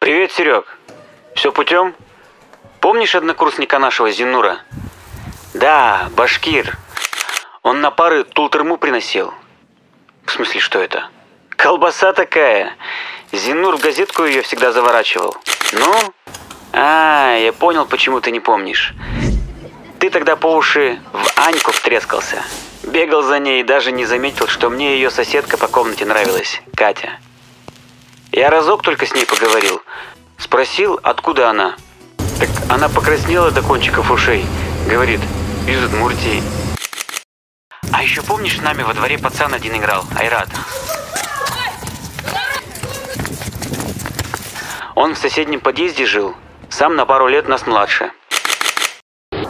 Привет, Серег. Все путем? Помнишь однокурсника нашего Зинура? Да, башкир. Он на пары тултырму приносил. В смысле, что это? Колбаса такая. Зинур в газетку ее всегда заворачивал. Ну? Я понял, почему ты не помнишь. Ты тогда по уши в Аньку втрескался. Бегал за ней и даже не заметил, что мне ее соседка по комнате нравилась, Катя. Я разок только с ней поговорил. Спросил, откуда она. Так она покраснела до кончиков ушей. Говорит, из Удмуртии. А еще помнишь, с нами во дворе пацан один играл, Айрат? Он в соседнем подъезде жил, сам на пару лет нас младше.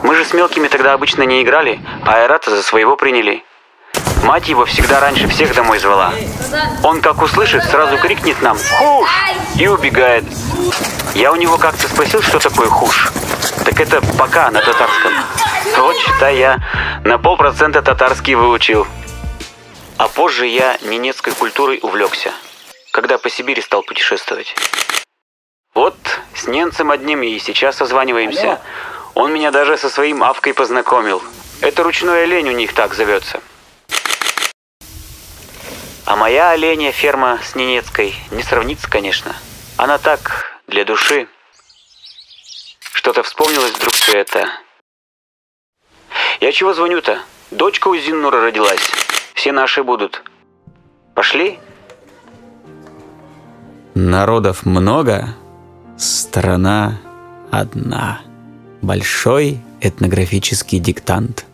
Мы же с мелкими тогда обычно не играли, а Айрата за своего приняли. Мать его всегда раньше всех домой звала. Он как услышит, сразу крикнет нам «Хуш!» и убегает. Я у него как-то спросил, что такое хуш. Так это пока на татарском. Вот, считай, я на 0,5% татарский выучил. А позже я ненецкой культурой увлекся, когда по Сибири стал путешествовать. Вот с немцем одним и сейчас созваниваемся. Он меня даже со своим Авкой познакомил. Это ручной олень у них так зовется. А моя оленья ферма с ненецкой не сравнится, конечно. Она так, для души. Что-то вспомнилось вдруг все это. Я чего звоню-то? Дочка у Зиннура родилась. Все наши будут. Пошли? Народов много, страна одна. Большой этнографический диктант.